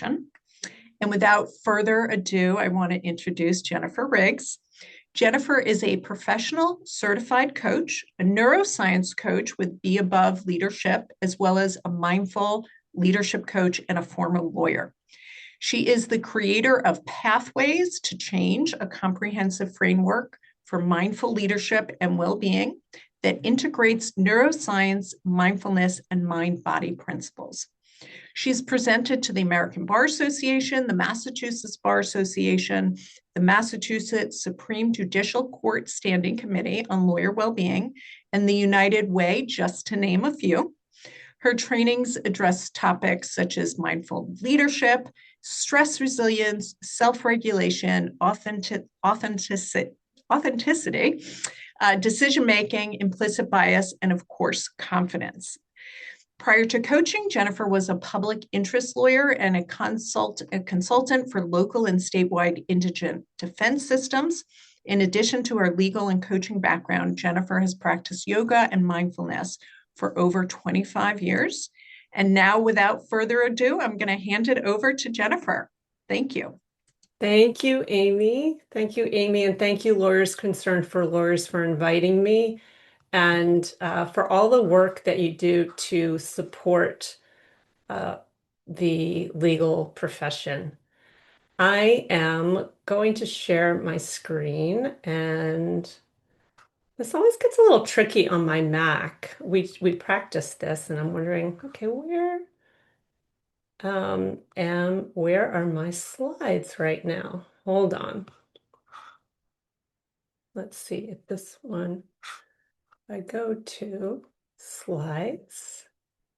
And without further ado, I want to introduce Jennifer Riggs. Jennifer is a professional certified coach, a neuroscience coach with Be Above leadership, as well as a mindful leadership coach and a former lawyer. She is the creator of Pathways to Change, a comprehensive framework for mindful leadership and well-being that integrates neuroscience, mindfulness, and mind-body principles. She's presented to the American Bar Association, the Massachusetts Bar Association, the Massachusetts Supreme Judicial Court Standing Committee on Lawyer Wellbeing, and the United Way, just to name a few. Her trainings address topics such as mindful leadership, stress resilience, self-regulation, authenticity, decision-making, implicit bias, and of course, confidence. Prior to coaching, Jennifer was a public interest lawyer and a consultant for local and statewide indigent defense systems. In addition to her legal and coaching background, Jennifer has practiced yoga and mindfulness for over 25 years. And now, without further ado, I'm going to hand it over to Jennifer. Thank you. Thank you, Amy. Thank you, Amy. And thank you, Lawyers Concerned for Lawyers, for inviting me and for all the work that you do to support the legal profession. I am going to share my screen, and this always gets a little tricky on my Mac. We practiced this, and I'm wondering, okay, where are my slides right now? Hold on. Let's see if this one, if I go to slides,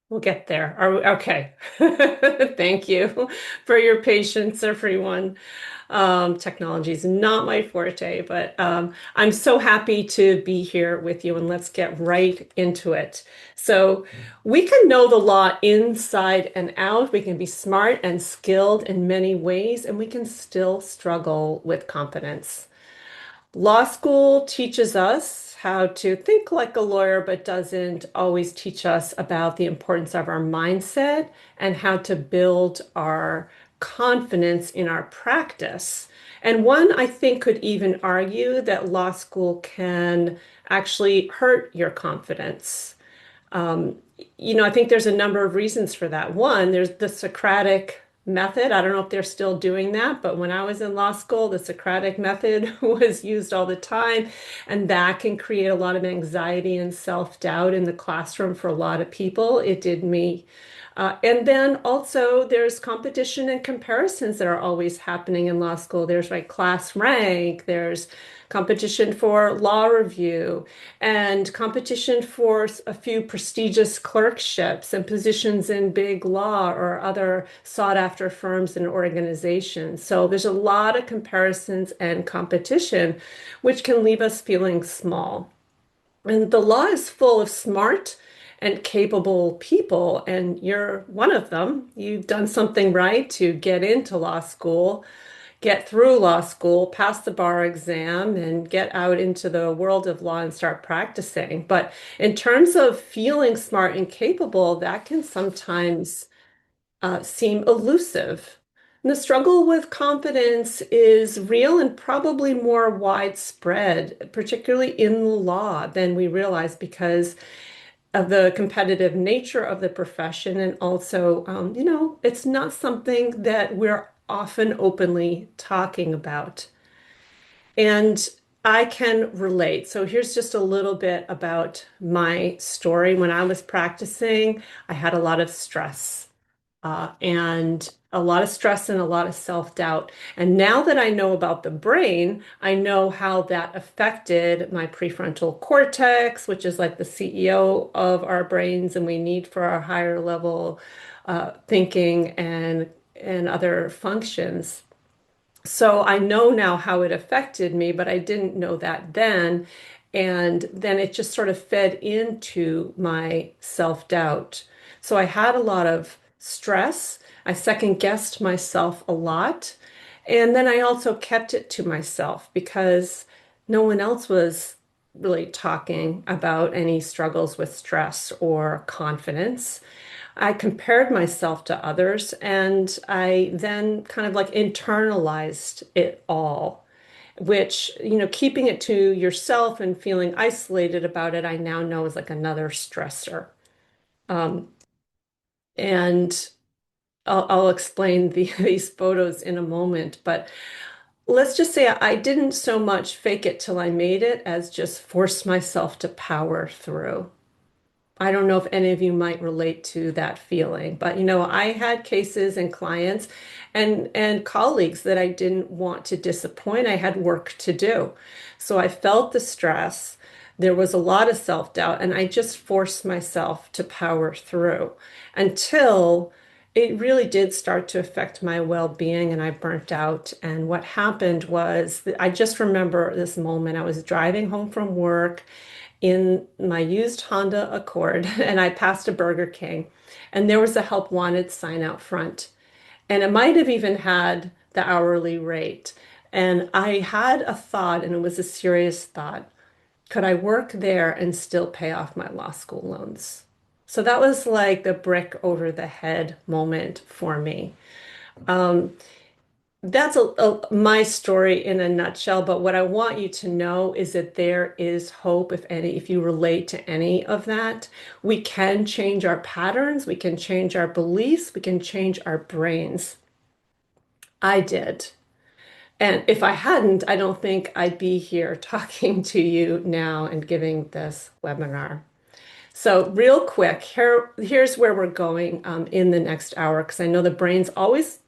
we'll get there. Are we okay? Thank you for your patience, everyone. Technology is not my forte, but I'm so happy to be here with you, and let's get right into it. So we can know the law inside and out. We can be smart and skilled in many ways, and we can still struggle with confidence. Law school teaches us how to think like a lawyer, but doesn't always teach us about the importance of our mindset and how to build our confidence in our practice. And one, I think, could even argue that law school can actually hurt your confidence. Um, I think there's a number of reasons for that. One, there's the Socratic method. I don't know if they're still doing that, but when I was in law school, the Socratic method was used all the time, and that can create a lot of anxiety and self-doubt in the classroom for a lot of people. It did me. And then also there's competition and comparisons that are always happening in law school. There's like class rank, there's competition for law review, and competition for a few prestigious clerkships and positions in big law or other sought after firms and organizations. So there's a lot of comparisons and competition, which can leave us feeling small. And the law is full of smart and capable people, and you're one of them. You've done something right to get into law school, get through law school, pass the bar exam, and get out into the world of law and start practicing. But in terms of feeling smart and capable, that can sometimes seem elusive. And the struggle with confidence is real and probably more widespread, particularly in the law, than we realize because of the competitive nature of the profession. And also, it's not something that we're often openly talking about. And I can relate. So here's just a little bit about my story. When I was practicing, I had a lot of stress and a lot of stress and a lot of self-doubt. And now that I know about the brain, I know how that affected my prefrontal cortex, which is like the CEO of our brains and we need for our higher level thinking and other functions. So I know now how it affected me, but I didn't know that then. And then it just sort of fed into my self-doubt. So I had a lot of stress. I second guessed myself a lot. And then I also kept it to myself because no one else was really talking about any struggles with stress or confidence. I compared myself to others, and I then kind of like internalized it all, which, keeping it to yourself and feeling isolated about it, I now know is like another stressor. Um, and I'll explain these photos in a moment, but let's just say I didn't so much fake it till I made it as just force myself to power through. I don't know if any of you might relate to that feeling, but I had cases and clients and colleagues that I didn't want to disappoint. I had work to do. So I felt the stress. There was a lot of self-doubt, and I just forced myself to power through until it really did start to affect my well-being and I burnt out. And what happened was I just remember this moment. I was driving home from work in my used Honda Accord and I passed a Burger King and there was a help wanted sign out front. And it might have even had the hourly rate. And I had a thought, and it was a serious thought. Could I work there and still pay off my law school loans? So that was like the brick over the head moment for me. Um, that's my story in a nutshell, but what I want you to know is that there is hope if you relate to any of that. We can change our patterns, we can change our beliefs, we can change our brains. I did. And if I hadn't, I don't think I'd be here talking to you now and giving this webinar. So real quick, here's where we're going in the next hour, because I know the brain's always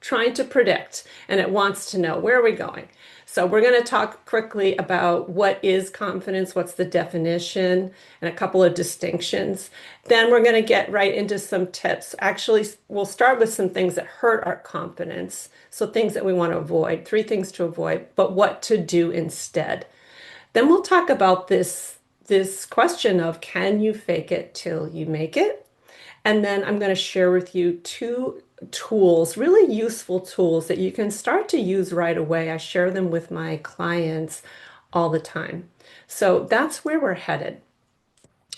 trying to predict and it wants to know where are we going. So we're going to talk quickly about what is confidence, what's the definition, and a couple of distinctions. Then we're going to get right into some tips. Actually, we'll start with some things that hurt our confidence. So things that we want to avoid, three things to avoid, but what to do instead. Then we'll talk about this question of can you fake it till you make it? And then I'm going to share with you two tools, really useful tools that you can start to use right away. I share them with my clients all the time. So that's where we're headed.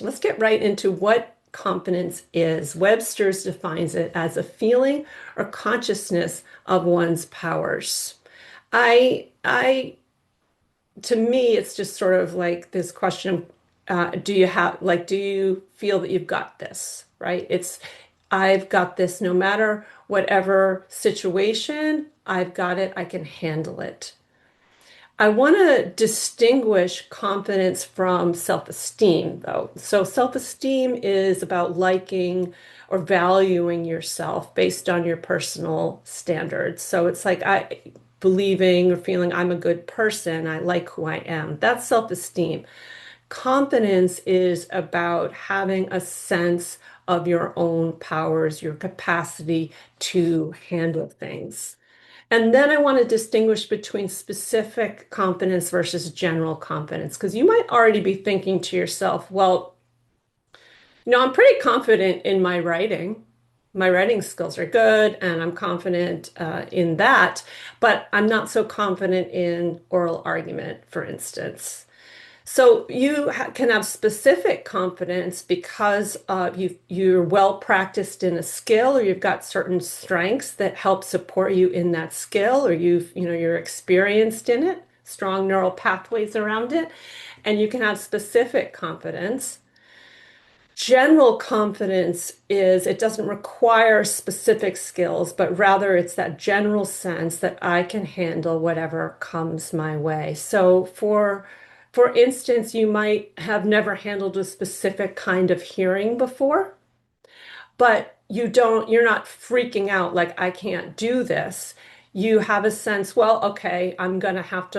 Let's get right into what confidence is. Webster's defines it as a feeling or consciousness of one's powers. I to me, it's just sort of like this question, do you feel that you've got this, right? I've got this no matter whatever situation, I've got it, I can handle it. I want to distinguish confidence from self-esteem, though. So, self-esteem is about liking or valuing yourself based on your personal standards. So, it's like I believing or feeling I'm a good person, I like who I am. That's self-esteem. Confidence is about having a sense of your own powers, your capacity to handle things. And then I want to distinguish between specific confidence versus general confidence, because you might already be thinking to yourself, well, I'm pretty confident in my writing. My writing skills are good, and I'm confident in that, but I'm not so confident in oral argument, for instance. So you can have specific confidence because you're well practiced in a skill, or you've got certain strengths that help support you in that skill, or you're experienced in it, strong neural pathways around it, and you can have specific confidence. General confidence is it doesn't require specific skills, but rather it's that general sense that I can handle whatever comes my way. So for instance, you might have never handled a specific kind of hearing before, but you're not freaking out like I can't do this. You have a sense, well, okay, I'm going to have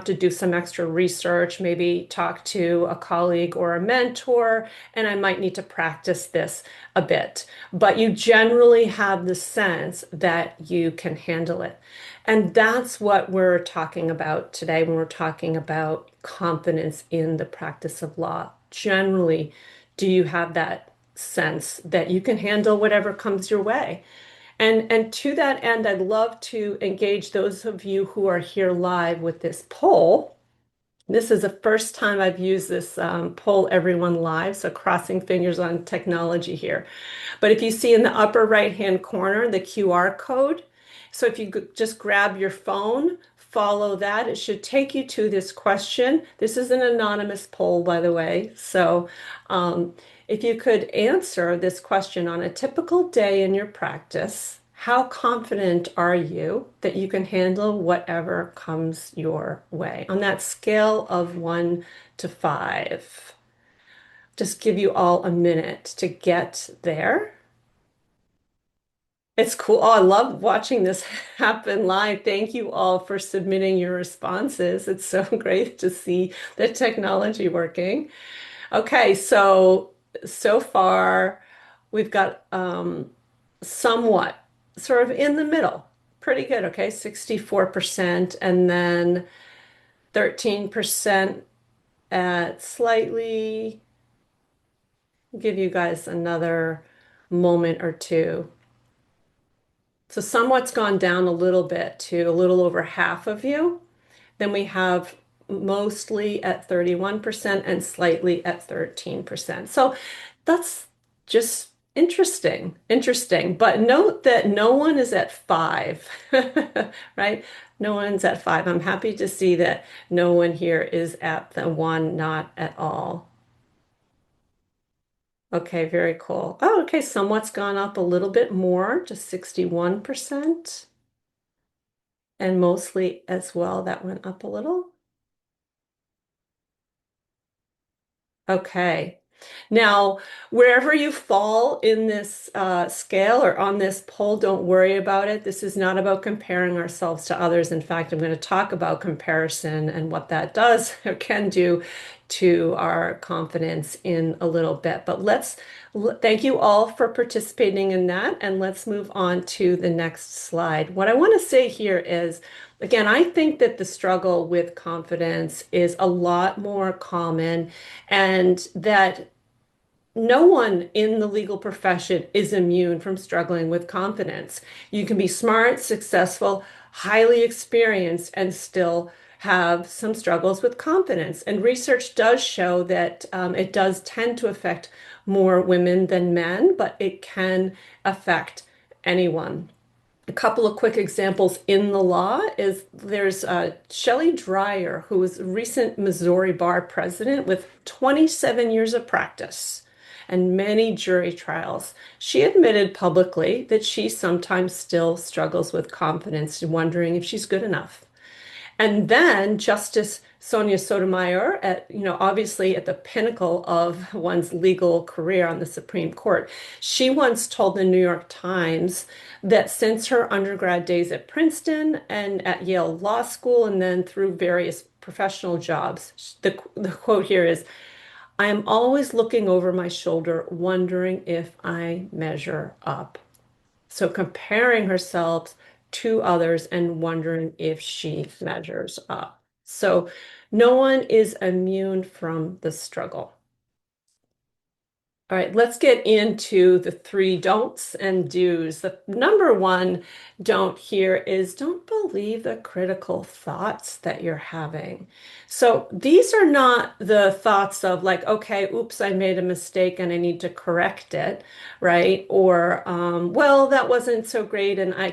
to do some extra research, maybe talk to a colleague or a mentor, and I might need to practice this a bit. But you generally have the sense that you can handle it. And that's what we're talking about today when we're talking about confidence in the practice of law. Generally, do you have that sense that you can handle whatever comes your way? And to that end, I'd love to engage those of you who are here live with this poll. This is the first time I've used this poll everyone live, so crossing fingers on technology here. But if you see in the upper right-hand corner, the QR code, so if you just grab your phone, follow that, it should take you to this question. This is an anonymous poll, by the way. So um, if you could answer this question on a typical day in your practice, how confident are you that you can handle whatever comes your way on that scale of 1 to 5? Just give you all a minute to get there. It's cool. Oh, I love watching this happen live. Thank you all for submitting your responses. It's so great to see the technology working. Okay, so far we've got somewhat sort of in the middle. Pretty good, okay? 64% and then 13% at slightly. Give you guys another moment or two. So somewhat's gone down a little bit to a little over half of you. Then we have mostly at 31% and slightly at 13%. So that's just interesting, interesting. But note that no one is at 5, right? No one's at 5. I'm happy to see that no one here is at the 1, not at all. Okay, very cool. Oh, okay, somewhat's gone up a little bit more to 61%. And mostly as well, that went up a little. Okay. Now, wherever you fall in this scale or on this poll, don't worry about it. This is not about comparing ourselves to others. In fact, I'm going to talk about comparison and what that does or can do to our confidence in a little bit. But thank you all for participating in that. And let's move on to the next slide. What I want to say here is, again, I think that the struggle with confidence is a lot more common and that no one in the legal profession is immune from struggling with confidence. You can be smart, successful, highly experienced, and still have some struggles with confidence. And research does show that it does tend to affect more women than men, but it can affect anyone. A couple of quick examples in the law is there's Shelley Dryer, who was a recent Missouri bar president with 27 years of practice and many jury trials. She admitted publicly that she sometimes still struggles with confidence, wondering if she's good enough. And then Justice Sonia Sotomayor, obviously at the pinnacle of one's legal career on the Supreme Court, she once told the New York Times that since her undergrad days at Princeton and at Yale Law School, and then through various professional jobs, the quote here is, "I am always looking over my shoulder, wondering if I measure up." So comparing herself to others and wondering if she measures up. So no one is immune from the struggle. All right, let's get into the 3 don'ts and do's. The number 1 don't here is don't believe the critical thoughts that you're having. So these are not the thoughts of like, okay, oops, I made a mistake and I need to correct it, right? Or, well, that wasn't so great and I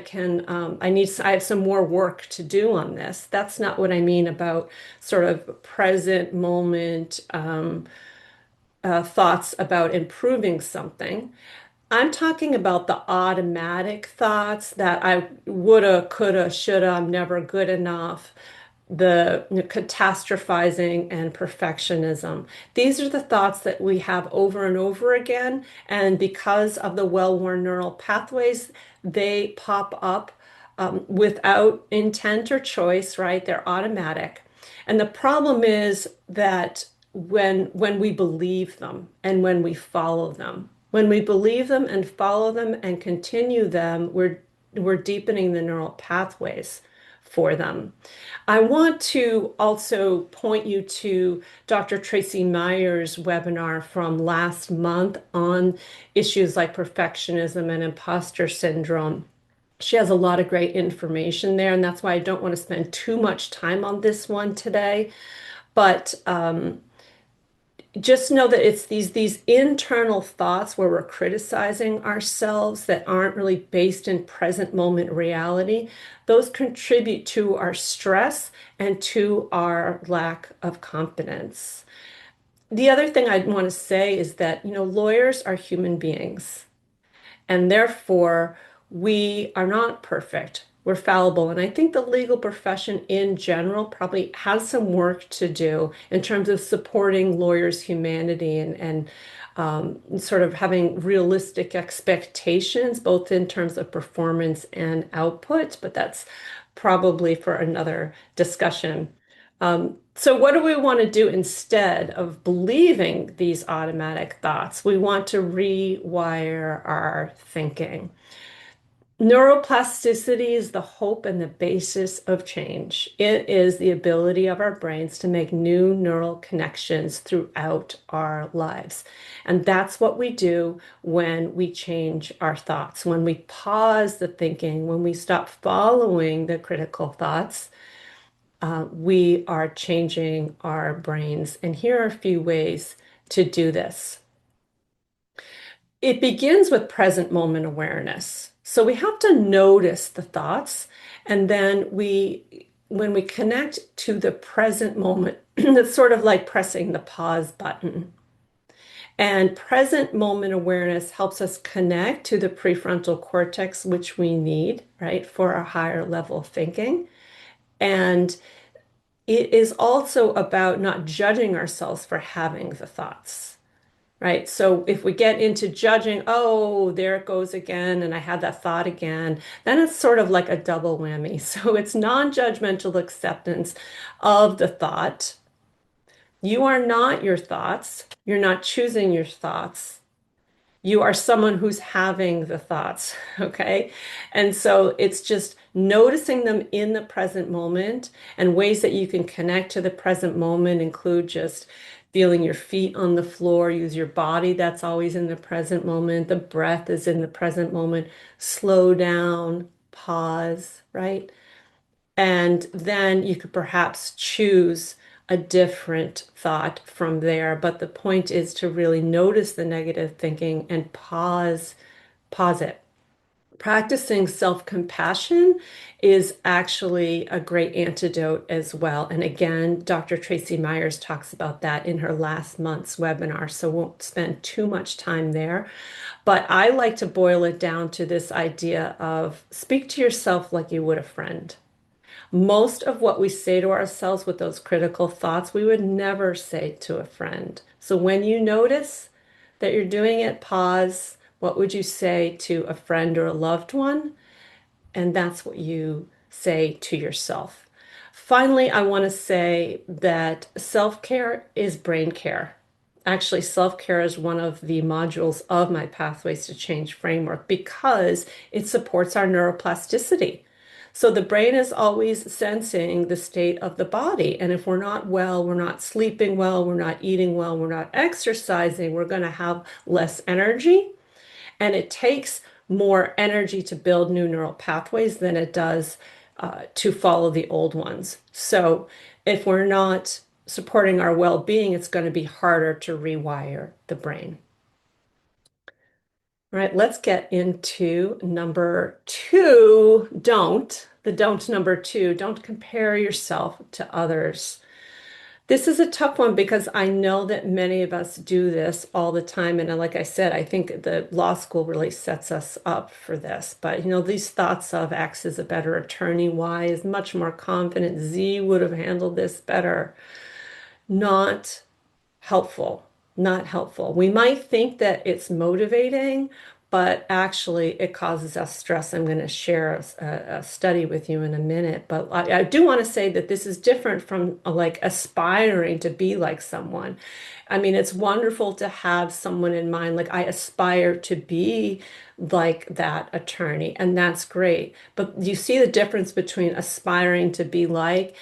have some more work to do on this. That's not what I mean about sort of present moment, thoughts about improving something. I'm talking about the automatic thoughts that I woulda, coulda, shoulda, I'm never good enough, the catastrophizing and perfectionism. These are the thoughts that we have over and over again. And because of the well-worn neural pathways, they pop up without intent or choice, right? They're automatic. And the problem is that when we believe them and when we follow them, when we believe them and follow them and continue them, we're deepening the neural pathways for them. I want to also point you to Dr. Tracy Meyer's webinar from last month on issues like perfectionism and imposter syndrome. She has a lot of great information there, and that's why I don't want to spend too much time on this one today. But just know that it's these internal thoughts where we're criticizing ourselves that aren't really based in present moment reality. Those contribute to our stress and to our lack of confidence. The other thing I'd want to say is that, lawyers are human beings. And therefore, we are not perfect. We're fallible. And I think the legal profession in general probably has some work to do in terms of supporting lawyers' humanity and sort of having realistic expectations, both in terms of performance and output. But that's probably for another discussion. So what do we want to do instead of believing these automatic thoughts? We want to rewire our thinking. Neuroplasticity is the hope and the basis of change. It is the ability of our brains to make new neural connections throughout our lives. And that's what we do when we change our thoughts, when we pause the thinking, when we stop following the critical thoughts. We are changing our brains. And here are a few ways to do this. It begins with present moment awareness. So we have to notice the thoughts, and then when we connect to the present moment, it's sort of like pressing the pause button. And present moment awareness helps us connect to the prefrontal cortex, which we need, right, for our higher level thinking. And it is also about not judging ourselves for having the thoughts, right? So if we get into judging, oh, there it goes again, and I had that thought again, then it's sort of like a double whammy. So it's non-judgmental acceptance of the thought. You are not your thoughts. You're not choosing your thoughts. You are someone who's having the thoughts, okay? And so it's just noticing them in the present moment, and ways that you can connect to the present moment include just feeling your feet on the floor, use your body that's always in the present moment. The breath is in the present moment. Slow down, pause, right? And then you could perhaps choose a different thought from there. But the point is to really notice the negative thinking and pause it. Practicing self-compassion is actually a great antidote as well. And again, Dr. Tracy Myers talks about that in her last month's webinar, so won't spend too much time there. But I like to boil it down to this idea of speak to yourself like you would a friend. Most of what we say to ourselves with those critical thoughts, we would never say to a friend. So when you notice that you're doing it, pause. What would you say to a friend or a loved one? And that's what you say to yourself. Finally, I want to say that self-care is brain care. Actually, self-care is one of the modules of my Pathways to Change framework because it supports our neuroplasticity. So the brain is always sensing the state of the body. And if we're not well, we're not sleeping well, we're not eating well, we're not exercising, we're going to have less energy. And it takes more energy to build new neural pathways than it does to follow the old ones. So if we're not supporting our well-being, it's going to be harder to rewire the brain. All right, let's get into number two. The don't number two, don't compare yourself to others. This is a tough one because I know that many of us do this all the time. And like I said, I think the law school really sets us up for this. But these thoughts of X is a better attorney, Y is much more confident, Z would have handled this better. Not helpful, not helpful. We might think that it's motivating, but actually it causes us stress. I'm going to share a study with you in a minute, but I do want to say that this is different from like aspiring to be like someone. I mean, it's wonderful to have someone in mind, like I aspire to be like that attorney, and that's great. But you see the difference between aspiring to be like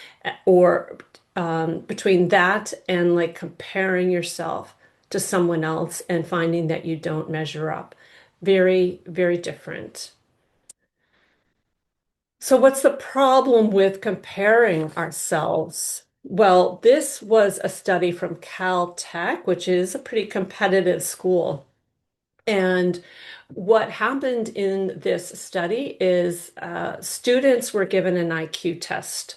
or between that and like comparing yourself to someone else and finding that you don't measure up. Very, very different. So, what's the problem with comparing ourselves? Well, this was a study from Caltech, which is a pretty competitive school. And what happened in this study is students were given an IQ test.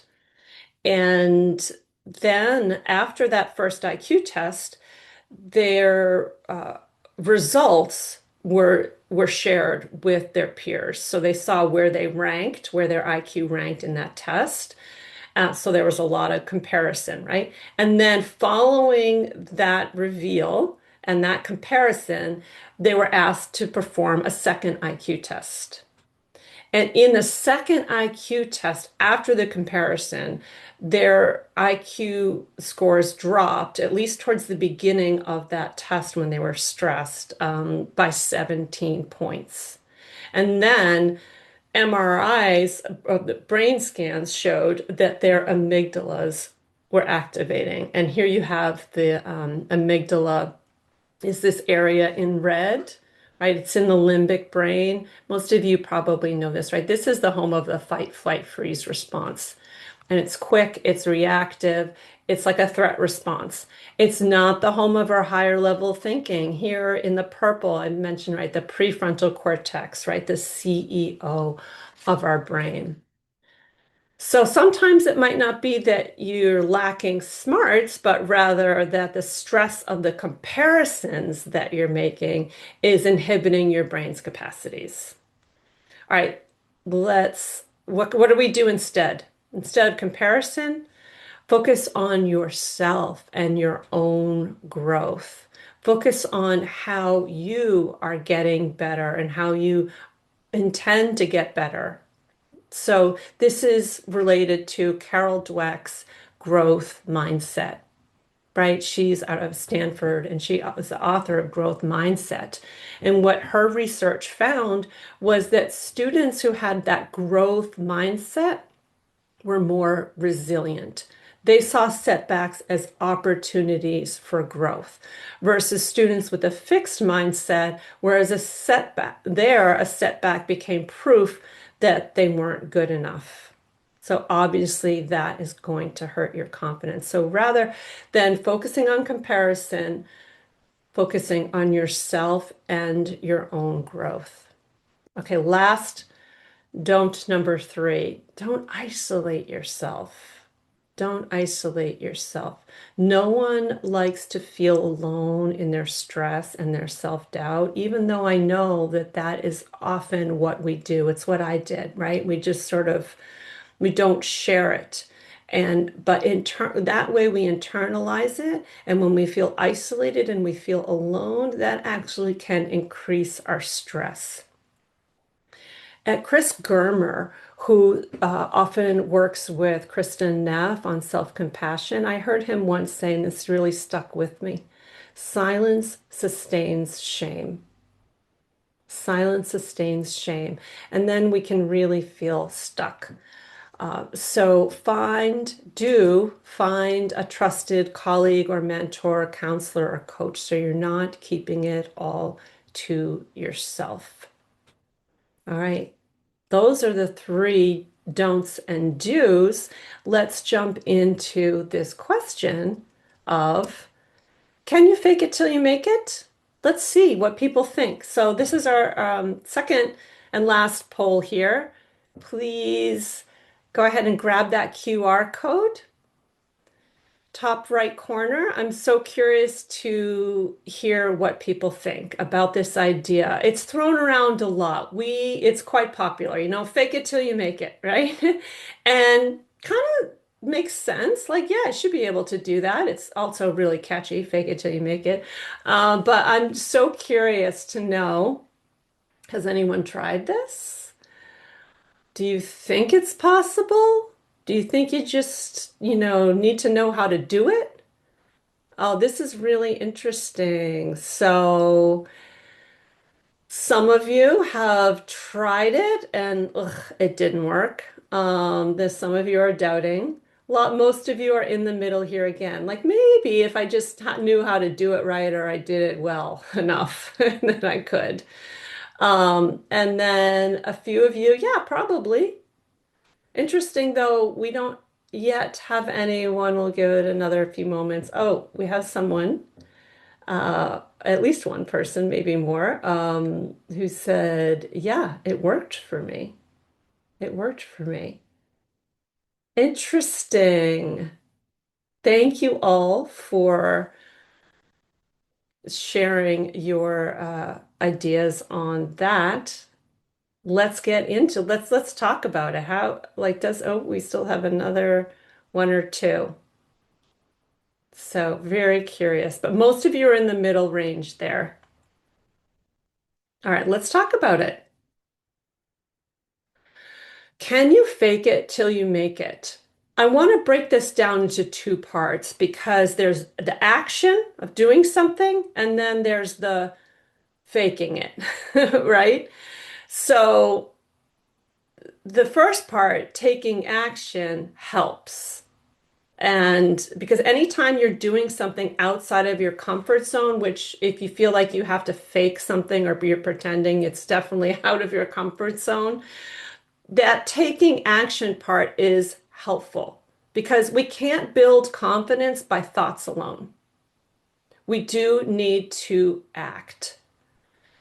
And then after that first IQ test, their results were shared with their peers. So they saw where they ranked, where their IQ ranked in that test. So there was a lot of comparison, right? And then following that reveal and that comparison, they were asked to perform a second IQ test. And in the second IQ test, after the comparison, their IQ scores dropped, at least towards the beginning of that test when they were stressed, by 17 points. And then MRIs, the brain scans showed that their amygdalas were activating. And here you have the amygdala is this area in red, right? It's in the limbic brain. Most of you probably know this, right? This is the home of the fight, flight, freeze response. And it's quick, it's reactive, it's like a threat response. It's not the home of our higher level thinking. Here in the purple, I mentioned, right, the prefrontal cortex, right, the CEO of our brain. So sometimes it might not be that you're lacking smarts, but rather that the stress of the comparisons that you're making is inhibiting your brain's capacities. All right, what do we do instead? Instead of comparison, focus on yourself and your own growth. Focus on how you are getting better and how you intend to get better. So this is related to Carol Dweck's growth mindset, right? She's out of Stanford and she was the author of Growth Mindset. And what her research found was that students who had that growth mindset were more resilient. They saw setbacks as opportunities for growth versus students with a fixed mindset, whereas a setback became proof that they weren't good enough. So obviously that is going to hurt your confidence. So rather than focusing on comparison, focusing on yourself and your own growth. Okay, last don't number three, don't isolate yourself. Don't isolate yourself. No one likes to feel alone in their stress and their self-doubt, even though I know that that is often what we do. It's what I did, right? We just sort of, we don't share it. And but in turn that way we internalize it. And when we feel isolated and we feel alone, that actually can increase our stress. At Chris Germer, who often works with Kristen Neff on self-compassion, I heard him once saying this really stuck with me. Silence sustains shame. Silence sustains shame. And then we can really feel stuck. So find a trusted colleague or mentor, counselor, or coach so you're not keeping it all to yourself. All right. Those are the three don'ts and do's. Let's jump into this question of, can you fake it till you make it? Let's see what people think. So this is our second and last poll here. Please go ahead and grab that QR code. Top right corner. I'm so curious to hear what people think about this idea. It's thrown around a lot. It's quite popular, fake it till you make it, right? And kind of makes sense. Like, yeah, I should be able to do that. It's also really catchy, fake it till you make it. But I'm so curious to know, has anyone tried this? Do you think it's possible? Do you think you just, need to know how to do it? Oh, this is really interesting. So, some of you have tried it and ugh, it didn't work. There's some of you are doubting. Most of you are in the middle here again. Like maybe if I just knew how to do it right or I did it well enough, then I could. And then a few of you, yeah, probably. Interesting though, we don't yet have anyone. We'll give it another few moments. Oh, we have someone, at least one person, maybe more, who said, yeah, it worked for me. It worked for me. Interesting. Thank you all for sharing your ideas on that. Let's talk about it. How like does oh we still have another one or two. So very curious, but most of you are in the middle range there. All right, let's talk about it. Can you fake it till you make it? I want to break this down into two parts because there's the action of doing something and then there's the faking it, right? So the first part, taking action, helps. And because anytime you're doing something outside of your comfort zone, which if you feel like you have to fake something or you're pretending, it's definitely out of your comfort zone, that taking action part is helpful because we can't build confidence by thoughts alone. We do need to act.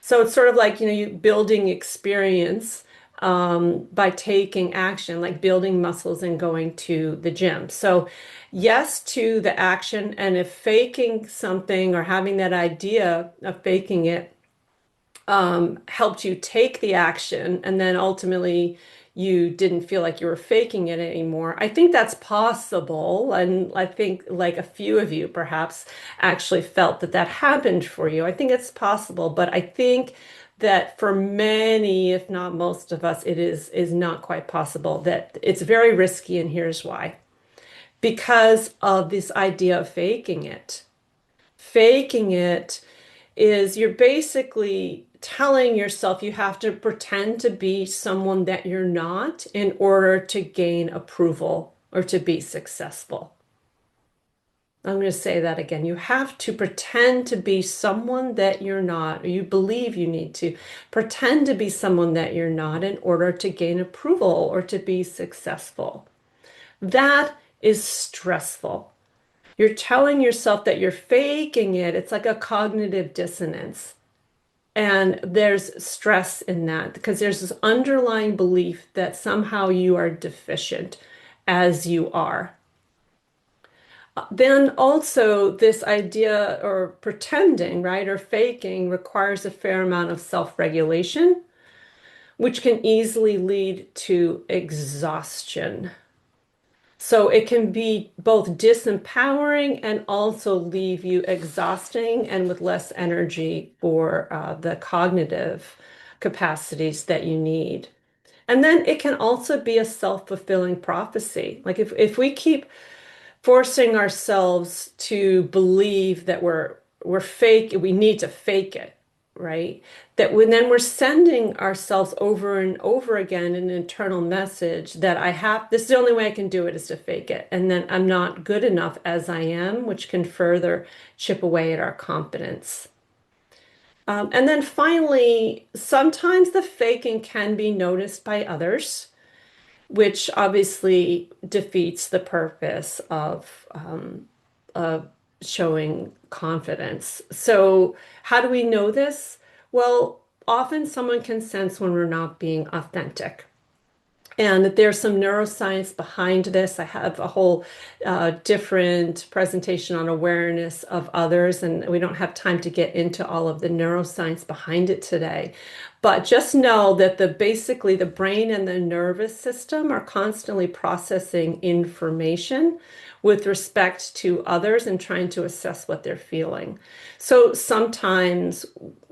So it's sort of like, you building experience by taking action, like building muscles and going to the gym. So yes to the action. And if faking something or having that idea of faking it helped you take the action and then ultimately you didn't feel like you were faking it anymore. I think that's possible. And I think like a few of you perhaps actually felt that that happened for you. I think it's possible, but I think that for many, if not most of us, it is not quite possible, that it's very risky, and here's why. Because of this idea of faking it. Faking it is you're basically telling yourself you have to pretend to be someone that you're not in order to gain approval or to be successful. I'm going to say that again. You have to pretend to be someone that you're not, or you believe you need to pretend to be someone that you're not in order to gain approval or to be successful. That is stressful. You're telling yourself that you're faking it. It's like a cognitive dissonance. And there's stress in that because there's this underlying belief that somehow you are deficient as you are. Then also, this idea or pretending, right, or faking requires a fair amount of self-regulation, which can easily lead to exhaustion. So it can be both disempowering and also leave you exhausting and with less energy for the cognitive capacities that you need. And then it can also be a self-fulfilling prophecy. Like if we keep forcing ourselves to believe that we're fake, we need to fake it, right? That when then we're sending ourselves over and over again an internal message that this is the only way I can do it is to fake it. And then I'm not good enough as I am, which can further chip away at our confidence. And then finally, sometimes the faking can be noticed by others, which obviously defeats the purpose of showing confidence. So, how do we know this? Well, often someone can sense when we're not being authentic. And there's some neuroscience behind this. I have a whole different presentation on awareness of others, and we don't have time to get into all of the neuroscience behind it today. But just know that basically the brain and the nervous system are constantly processing information with respect to others and trying to assess what they're feeling. So sometimes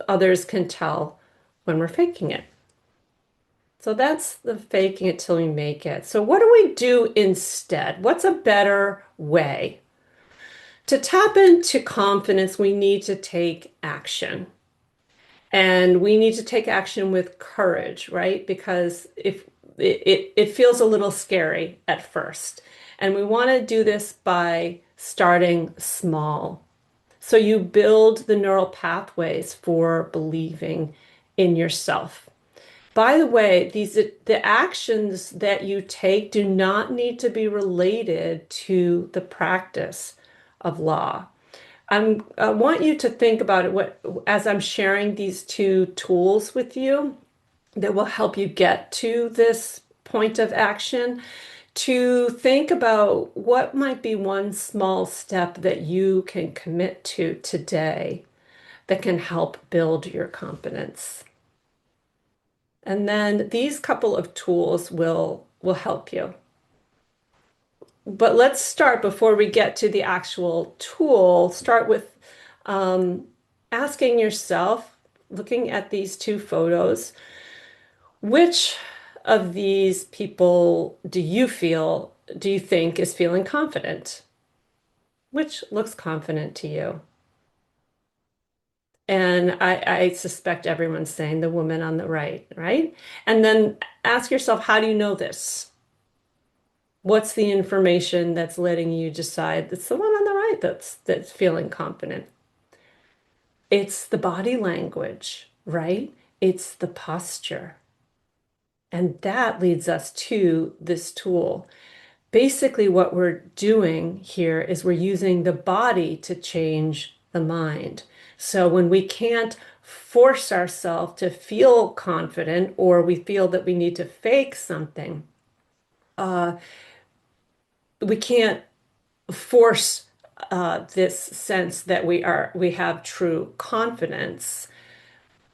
others can tell when we're faking it. So that's the faking it till we make it. So what do we do instead? What's a better way? To tap into confidence, we need to take action. And we need to take action with courage, right? Because if it feels a little scary at first. And we want to do this by starting small. So you build the neural pathways for believing in yourself. By the way, the actions that you take do not need to be related to the practice of law. I want you to think about it as I'm sharing these two tools with you that will help you get to this point of action, to think about what might be one small step that you can commit to today that can help build your confidence. And then these couple of tools will help you. But let's start before we get to the actual tool, start with um, asking yourself, looking at these two photos, which of these people do you think is feeling confident? Which looks confident to you? And I suspect everyone's saying the woman on the right, right? And then ask yourself, how do you know this? What's the information that's letting you decide it's the one on the right that's feeling confident? It's the body language, right? It's the posture. And that leads us to this tool. Basically, what we're doing here is we're using the body to change the mind. So when we can't force ourselves to feel confident or we feel that we need to fake something, uh, we can't force this sense that we have true confidence.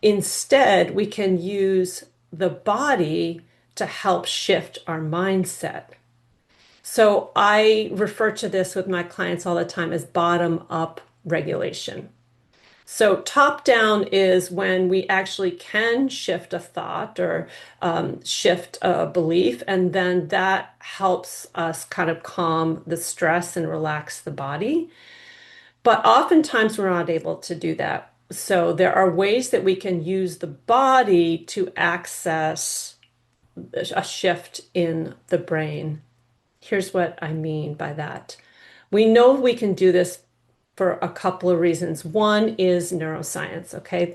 Instead, we can use the body to help shift our mindset. So I refer to this with my clients all the time as bottom up regulation. So top down is when we actually can shift a thought or shift a belief, and then that helps us kind of calm the stress and relax the body. But oftentimes we're not able to do that. So there are ways that we can use the body to access a shift in the brain. Here's what I mean by that. We know we can do this for a couple of reasons. One is neuroscience, okay?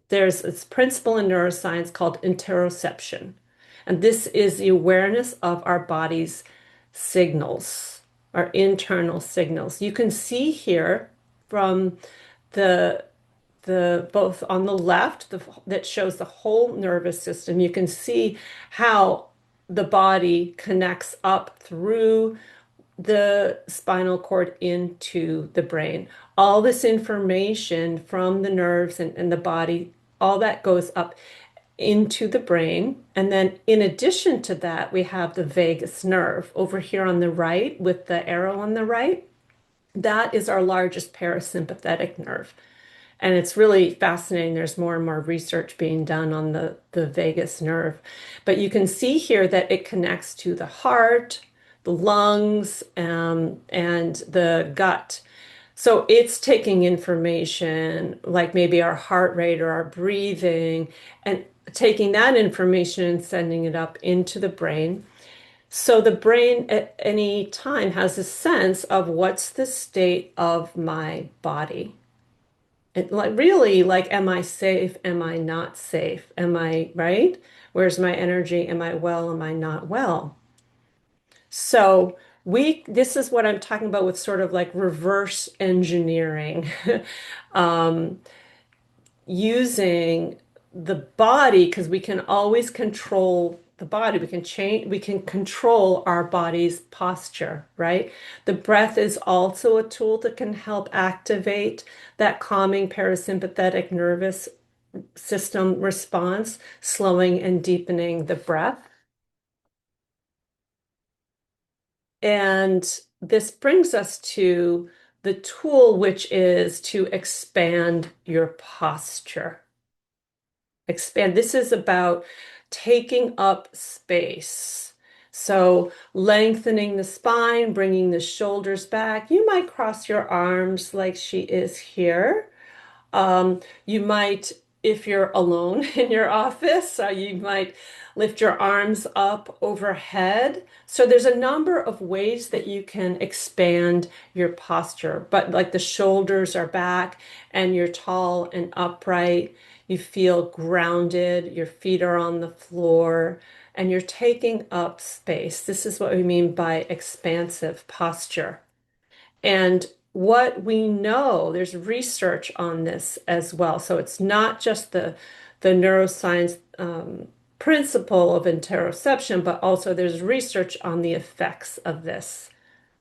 There's this principle in neuroscience called interoception. And this is the awareness of our body's signals, our internal signals. You can see here from the both on the left that shows the whole nervous system. You can see how the body connects up through the spinal cord into the brain. All this information from the nerves and the body, all that goes up into the brain. And then in addition to that, we have the vagus nerve over here on the right with the arrow on the right. That is our largest parasympathetic nerve. And it's really fascinating. There's more and more research being done on the vagus nerve. But you can see here that it connects to the heart, the lungs, and the gut. So it's taking information like maybe our heart rate or our breathing and taking that information and sending it up into the brain. So the brain at any time has a sense of what's the state of my body. It, like really, like, am I safe? Am I not safe? Am I right? Where's my energy? Am I well? Am I not well? So this is what I'm talking about with sort of like reverse engineering, um, using the body because we can always control the body. We can change, we can control our body's posture, right? The breath is also a tool that can help activate that calming parasympathetic nervous system response, slowing and deepening the breath. And this brings us to the tool, which is to expand your posture. Expand. This is about taking up space. So lengthening the spine, bringing the shoulders back. You might cross your arms like she is here. You might if you're alone in your office, you might lift your arms up overhead. So there's a number of ways that you can expand your posture, but like the shoulders are back and you're tall and upright. You feel grounded, your feet are on the floor, and you're taking up space. This is what we mean by expansive posture. And what we know, there's research on this as well. So it's not just the neuroscience principle of interoception, but also there's research on the effects of this.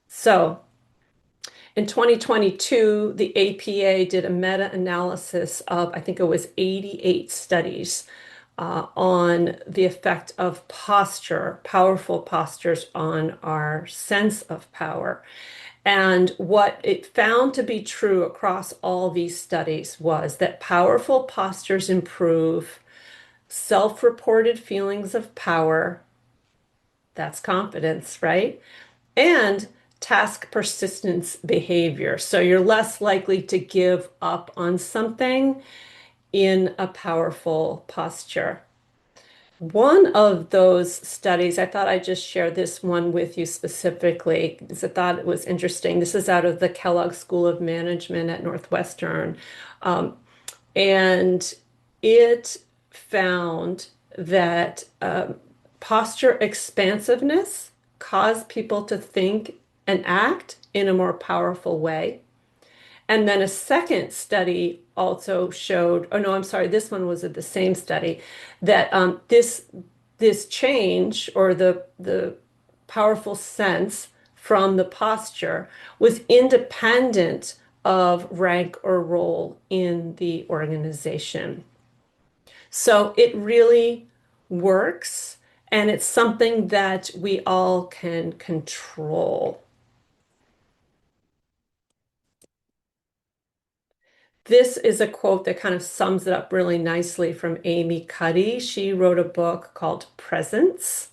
So in 2022, the APA did a meta-analysis of, I think it was 88 studies on the effect of posture, powerful postures on our sense of power. And what it found to be true across all these studies was that powerful postures improve self-reported feelings of power. That's confidence, right? And task persistence behavior. So you're less likely to give up on something in a powerful posture. One of those studies, I thought I'd just share this one with you specifically because I thought it was interesting. This is out of the Kellogg School of Management at Northwestern. Um, and it found that posture expansiveness caused people to think and act in a more powerful way. And then a second study also showed, oh no, I'm sorry, this one was at the same study, that this change or the powerful sense from the posture was independent of rank or role in the organization. So it really works, and it's something that we all can control. This is a quote that kind of sums it up really nicely from Amy Cuddy. She wrote a book called Presence.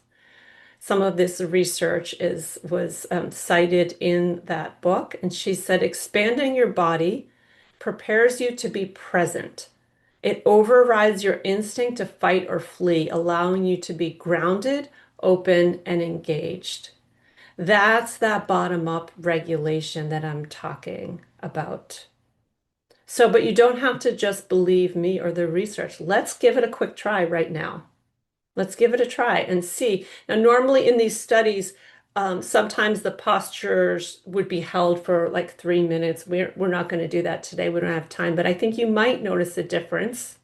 Some of this research was cited in that book, and she said expanding your body prepares you to be present. It overrides your instinct to fight or flee, allowing you to be grounded, open, and engaged. That's that bottom-up regulation that I'm talking about. So, but you don't have to just believe me or the research. Let's give it a quick try right now. Let's give it a try and see. Now, normally in these studies, sometimes the postures would be held for like 3 minutes. We're not going to do that today. We don't have time, but I think you might notice a difference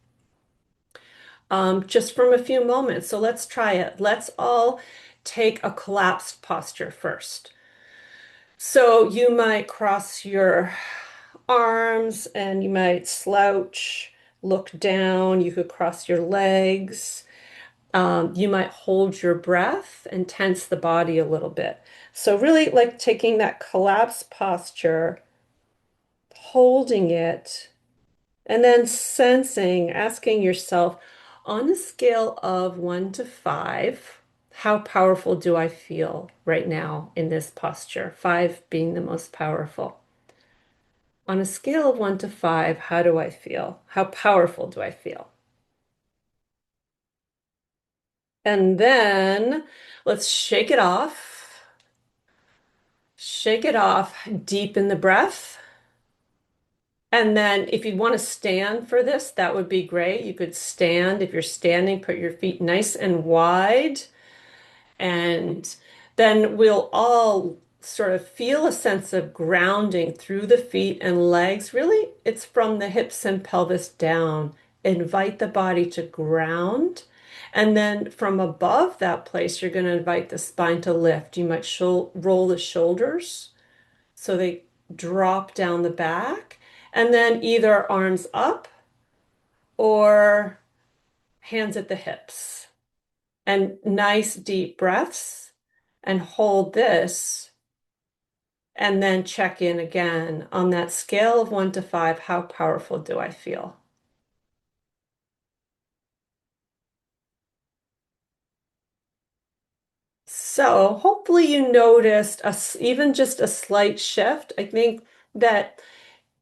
just from a few moments. So let's try it. Let's all take a collapsed posture first. So you might cross your arms and you might slouch, look down. You could cross your legs. You might hold your breath and tense the body a little bit. So really like taking that collapsed posture, holding it, and then sensing, asking yourself, on a scale of 1 to 5, how powerful do I feel right now in this posture? 5 being the most powerful. On a scale of 1 to 5, how do I feel? How powerful do I feel? And then let's shake it off. Shake it off, deepen the breath. And then if you want to stand for this, that would be great. You could stand. If you're standing, put your feet nice and wide. And then we'll all sort of feel a sense of grounding through the feet and legs. Really, it's from the hips and pelvis down. Invite the body to ground. And then from above that place, you're going to invite the spine to lift. You might roll the shoulders so they drop down the back. And then either arms up or hands at the hips. And nice deep breaths and hold this and then check in again on that scale of 1 to 5. How powerful do I feel? So hopefully you noticed even just a slight shift. I think that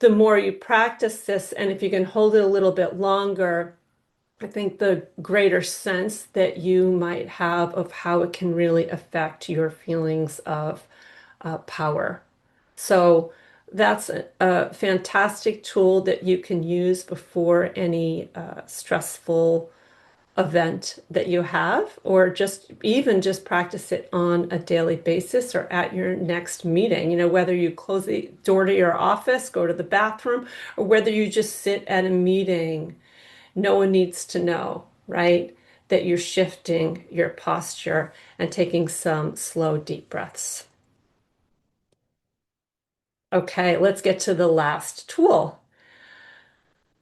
the more you practice this, and if you can hold it a little bit longer, I think the greater sense that you might have of how it can really affect your feelings of power. So that's a fantastic tool that you can use before any stressful event that you have, or just even just practice it on a daily basis or at your next meeting. Whether you close the door to your office, go to the bathroom, or whether you just sit at a meeting, no one needs to know, right? That you're shifting your posture and taking some slow, deep breaths. Okay, let's get to the last tool.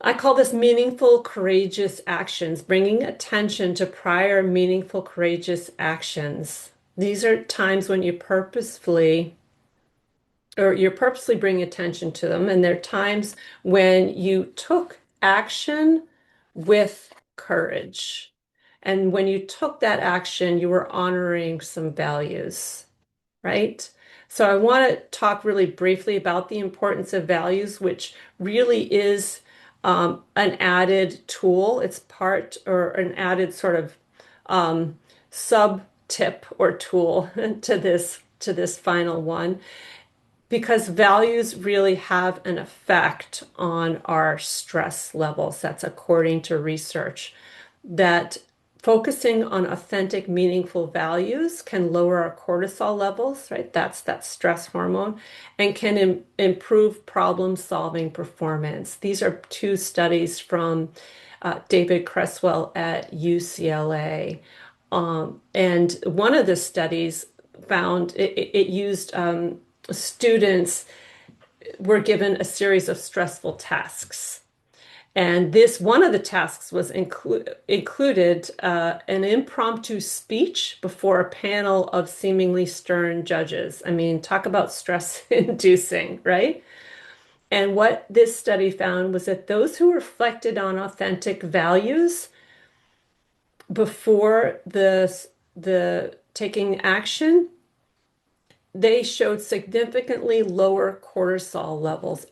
I call this meaningful, courageous actions, bringing attention to prior meaningful, courageous actions. These are times when you're purposely bringing attention to them, and they're times when you took action with courage. And when you took that action, you were honoring some values, right? So I want to talk really briefly about the importance of values, which really is an added tool. It's part or an added sort of sub tip or tool to this final one, because values really have an effect on our stress levels. That's according to research, that focusing on authentic, meaningful values can lower our cortisol levels, right? That's that stress hormone, and can improve problem-solving performance. These are two studies from David Creswell at UCLA. And one of the studies found it used students were given a series of stressful tasks. And this one of the tasks was included an impromptu speech before a panel of seemingly stern judges. I mean, talk about stress inducing, right? And what this study found was that those who reflected on authentic values before the taking action, they showed significantly lower cortisol levels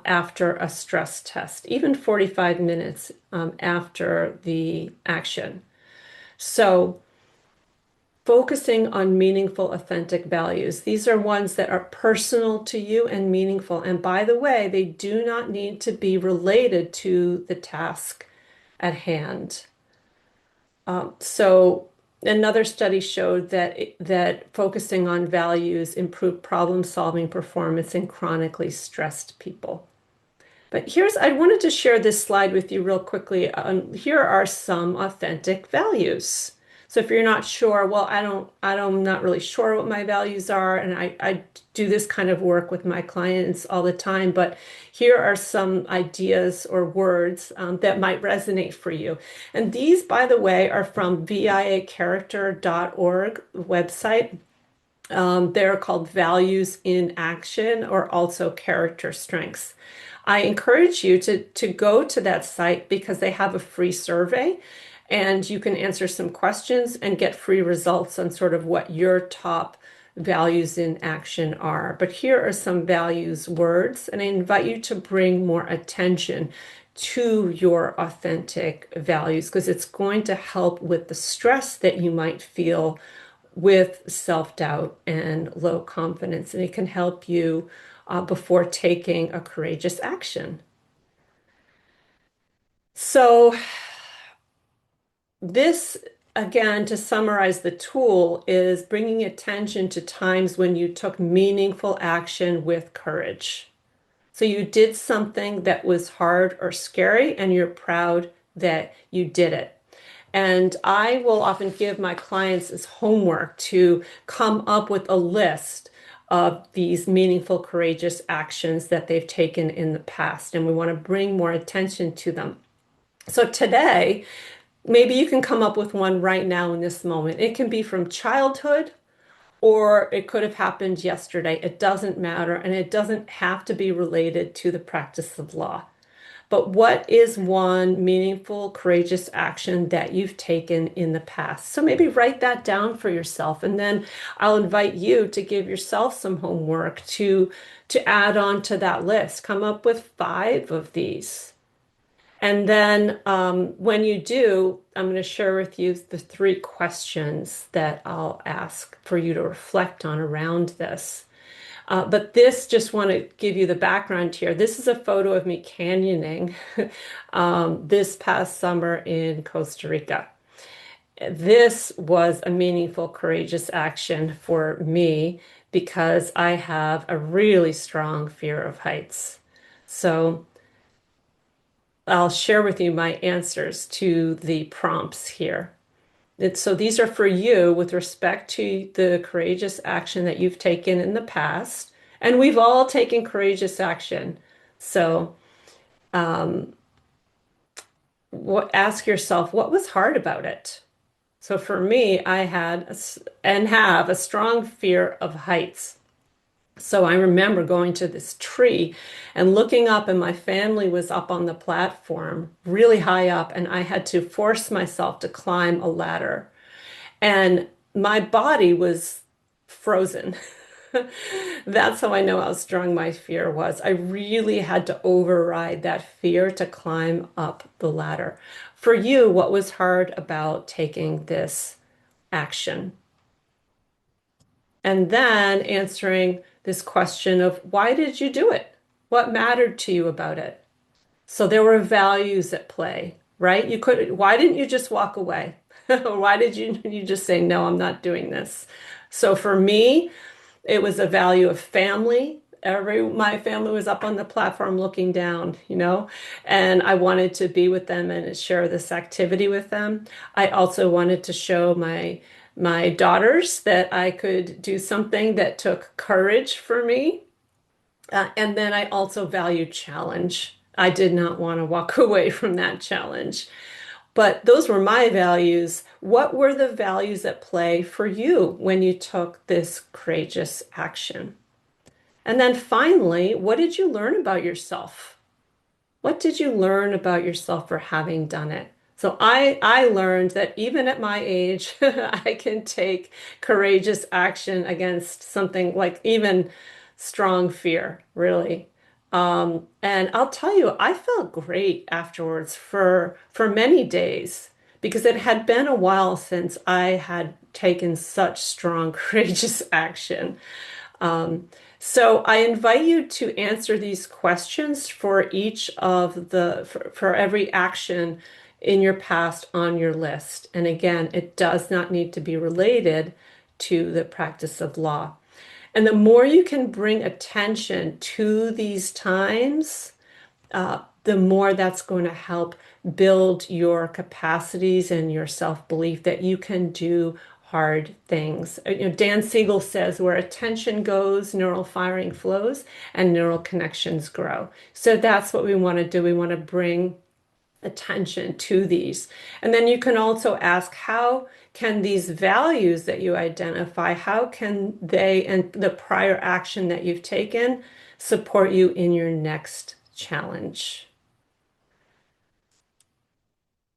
after a stress test, even 45 minutes after the action. So, focusing on meaningful, authentic values. These are ones that are personal to you and meaningful. And by the way, they do not need to be related to the task at hand. So another study showed that focusing on values improved problem-solving performance in chronically stressed people. But I wanted to share this slide with you real quickly. Here are some authentic values. So if you're not sure, well, I'm not really sure what my values are, and I do this kind of work with my clients all the time, but here are some ideas or words that might resonate for you. And these, by the way, are from viacharacter.org website. They're called Values in Action, or also Character Strengths. I encourage you to go to that site because they have a free survey, and you can answer some questions and get free results on sort of what your top values in action are. But here are some values words, and I invite you to bring more attention to your authentic values, because it's going to help with the stress that you might feel with self-doubt and low confidence, and it can help you before taking a courageous action. So this, again, to summarize the tool, is bringing attention to times when you took meaningful action with courage. So you did something that was hard or scary, and you're proud that you did it. And I will often give my clients as homework to come up with a list of these meaningful, courageous actions that they've taken in the past. And we want to bring more attention to them. So today, maybe you can come up with one right now in this moment. It can be from childhood, or it could have happened yesterday. It doesn't matter. And it doesn't have to be related to the practice of law. But what is one meaningful, courageous action that you've taken in the past? So maybe write that down for yourself. And then I'll invite you to give yourself some homework to add on to that list. Come up with 5 of these. And then when you do, I'm going to share with you the 3 questions that I'll ask for you to reflect on around this. But this, just want to give you the background here. This is a photo of me canyoning this past summer in Costa Rica. This was a meaningful, courageous action for me because I have a really strong fear of heights. So I'll share with you my answers to the prompts here. So these are for you with respect to the courageous action that you've taken in the past. And we've all taken courageous action. So ask yourself, what was hard about it? So for me, I had and have a strong fear of heights. So I remember going to this tree and looking up, and my family was up on the platform, really high up, and I had to force myself to climb a ladder. And my body was frozen. That's how I know how strong my fear was. I really had to override that fear to climb up the ladder. For you, what was hard about taking this action? And then answering this question of why did you do it? What mattered to you about it? So there were values at play, right? Why didn't you just walk away? Why did you just say, no, I'm not doing this? So for me, it was a value of family. My family was up on the platform looking down, and I wanted to be with them and share this activity with them. I also wanted to show my daughters that I could do something that took courage for me. And then I also value challenge. I did not want to walk away from that challenge. But those were my values. What were the values at play for you when you took this courageous action? And then finally, what did you learn about yourself? What did you learn about yourself for having done it? So I learned that even at my age, I can take courageous action against something like even strong fear, really. And I'll tell you, I felt great afterwards for many days because it had been a while since I had taken such strong, courageous action. So I invite you to answer these questions for each of for every action in your past on your list. And again, it does not need to be related to the practice of law. And the more you can bring attention to these times, the more that's going to help build your capacities and your self-belief that you can do hard things. Dan Siegel says, where attention goes, neural firing flows and neural connections grow. So that's what we want to do. We want to bring attention to these. And then you can also ask, how can these values that you identify, how can they and the prior action that you've taken support you in your next challenge?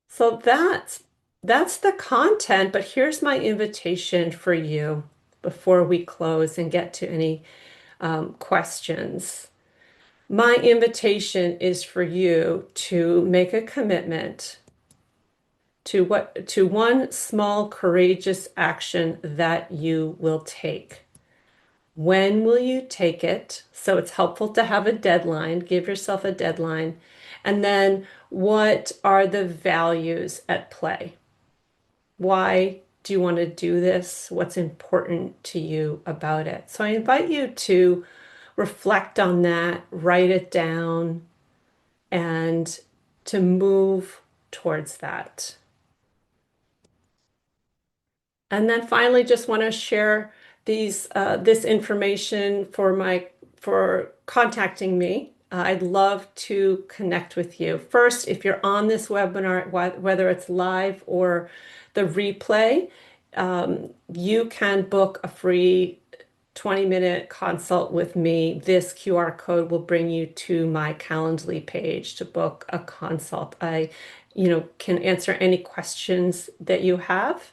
So that's the content, but here's my invitation for you before we close and get to any questions. My invitation is for you to make a commitment to one small courageous action that you will take. When will you take it? So it's helpful to have a deadline. Give yourself a deadline. And then what are the values at play? Why do you want to do this? What's important to you about it? So I invite you to reflect on that, write it down, and to move towards that. And then finally, just want to share this information for contacting me. I'd love to connect with you. First, if you're on this webinar, whether it's live or the replay, you can book a free 20-minute consult with me, this QR code will bring you to my Calendly page to book a consult. I, can answer any questions that you have.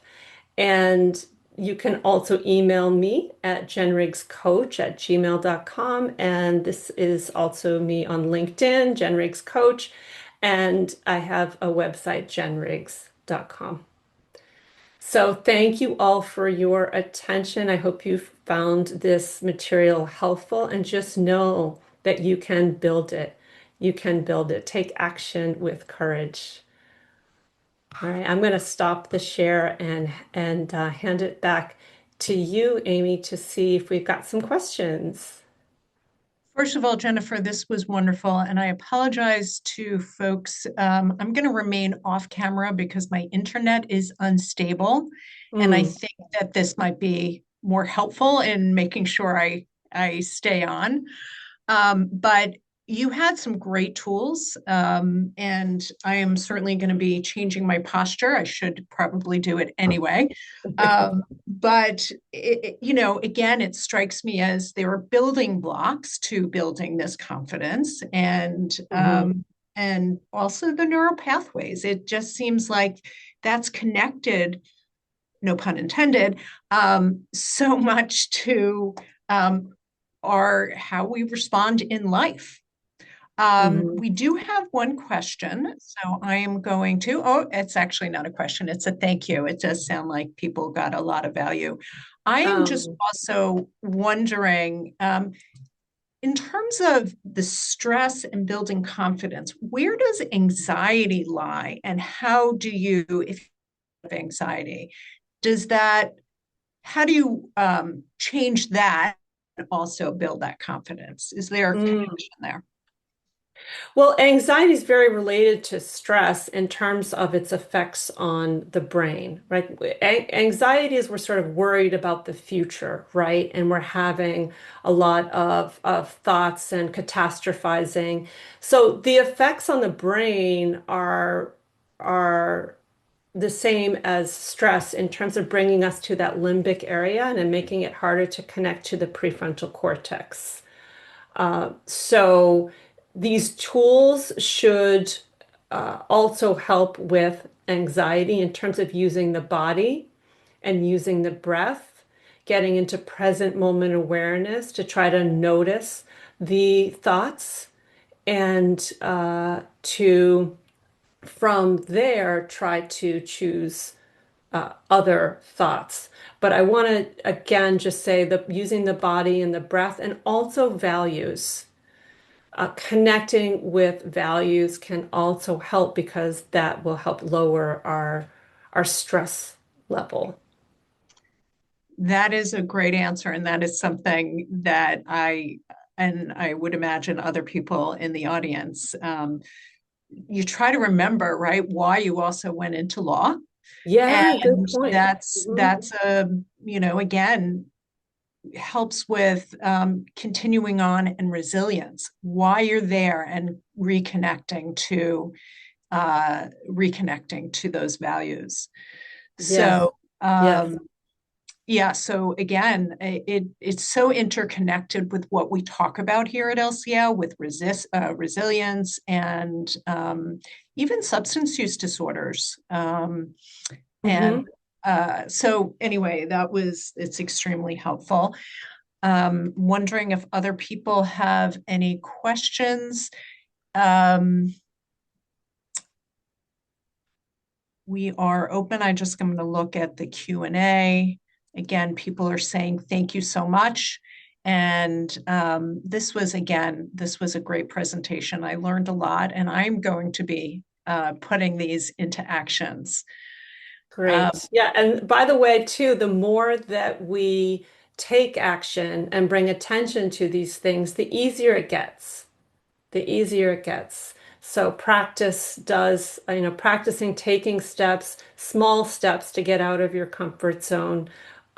And you can also email me at jenrigscoach@gmail.com. And this is also me on LinkedIn, Jen Riggs Coach. And I have a website, jenriggs.com. So thank you all for your attention. I hope you found this material helpful and just know that you can build it. You can build it. Take action with courage. All right, I'm going to stop the share and hand it back to you, Amy, to see if we've got some questions. First of all, Jennifer, this was wonderful. And I apologize to folks. I'm going to remain off camera because my internet is unstable. And I Mm, think that this might be more helpful in making sure I stay on. But you had some great tools, and I am certainly going to be changing my posture. I should probably do it anyway. But again, it strikes me as there are building blocks to building this confidence, mhm, and also the neural pathways. It just seems like that's connected, no pun intended, so much to um, our how we respond in life. mhm. We do have one question, so I am going to. Oh, it's actually not a question, it's a thank you. It does sound like people got a lot of value. I am just Um, also wondering, in terms of the stress and building confidence, where does anxiety lie, and how do you, if you have anxiety, does that, how do you change that and also build that confidence? Is there a mm. connection there? Well, anxiety is very related to stress in terms of its effects on the brain, right? Anxiety is we're sort of worried about the future, right? And we're having a lot of thoughts and catastrophizing. So the effects on the brain are the same as stress in terms of bringing us to that limbic area and then making it harder to connect to the prefrontal cortex. So these tools should also help with anxiety in terms of using the body and using the breath, getting into present moment awareness to try to notice the thoughts and to from there try to choose other thoughts. But I want to again just say that using the body and the breath and also values. Connecting with values can also help because that will help lower our stress level. That is a great answer, and that is something that and I would imagine other people in the audience, you try to remember, right, why you also went into law. Yeah, good And point. that's again, helps with continuing on and resilience, why you're there, and reconnecting to those values. Yes, So yes. yeah, so again, it's so interconnected with what we talk about here at LCL with resilience and even substance use disorders. And Hmm. so anyway, it's extremely helpful. Wondering if other people have any questions. Um, we are open. I just going to look at the Q&A. Again, people are saying thank you so much. And this was a great presentation. I learned a lot, and I'm going to be putting these into actions. Great. Yeah, and by the way, too, the more that we take action and bring attention to these things, the easier it gets. The easier it gets. So practice does, practicing taking steps, small steps to get out of your comfort zone.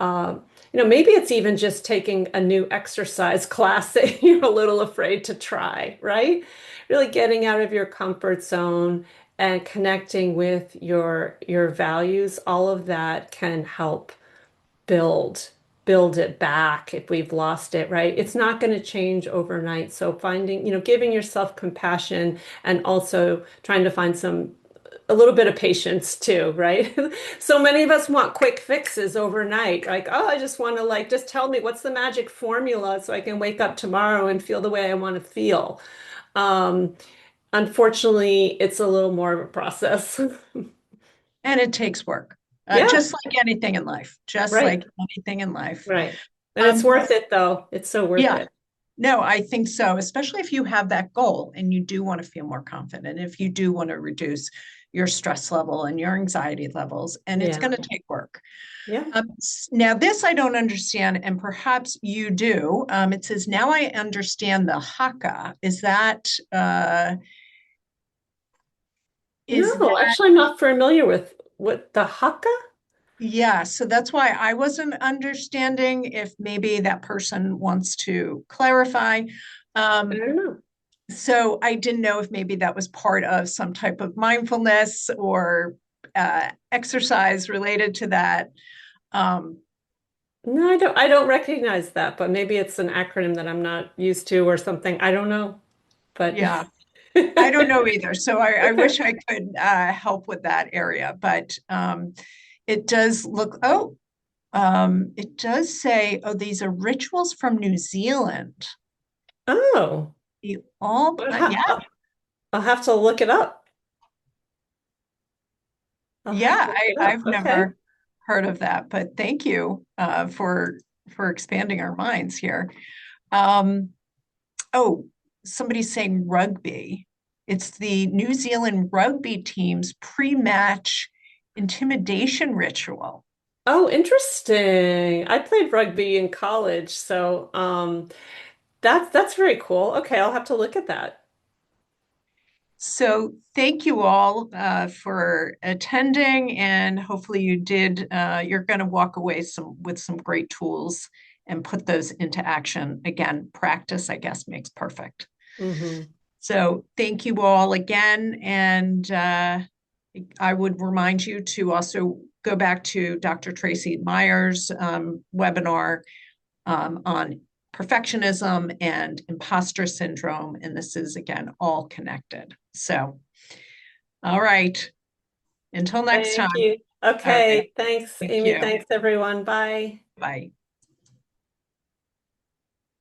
Maybe it's even just taking a new exercise class that you're a little afraid to try, right? Really getting out of your comfort zone and connecting with your values, all of that can help build. build it back if we've lost it, right? It's not going to change overnight. So finding, giving yourself compassion and also trying to find a little bit of patience too, right? So many of us want quick fixes overnight. Like, oh, I just want to just tell me what's the magic formula so I can wake up tomorrow and feel the way I want to feel. Um, Unfortunately, it's a little more of a process. And it takes work, Yeah, just like anything in life, just right, like anything in life. right. And it's Um, worth it though. It's so worth yeah, it. no, I think so, especially if you have that goal and you do want to feel more confident, if you do want to reduce your stress level and your anxiety levels, and it's Yeah, going to take work. yeah. Now, this I don't understand, and perhaps you do. It says, now I understand the haka. Is No, that, actually, I'm not familiar with what the Hakka? yeah, so that's why I wasn't understanding if maybe that person wants to clarify. I Um, don't know. so I didn't know if maybe that was part of some type of mindfulness or exercise related to that. Um, No, I don't recognize that, but maybe it's an acronym that I'm not used to or something. I don't know. But yeah, I don't know either. So I okay. wish I could help with that area, but it does look, it does say, oh, these are rituals from New Zealand. Oh, The all, yeah, I'll have to look it up. I'll have yeah, to look it up. I've Okay. never heard of that, but thank you for expanding our minds here. Um, oh, somebody's saying rugby. It's the New Zealand rugby team's pre-match intimidation ritual. Oh, interesting. I played rugby in college, so that's very cool. Okay, I'll have to look at that. So thank you all for attending, and hopefully you did. You're going to walk away with some great tools and put those into action. Again, practice, I guess, makes perfect. Hmm. So thank you all again, and I would remind you to also go back to Dr. Tracy Meyer's webinar on perfectionism and imposter syndrome. And this is, again, all connected. So, all right. Until next Thank time. you. All right. Okay, thanks, Thank Amy. you. Thanks, everyone. Bye. Bye.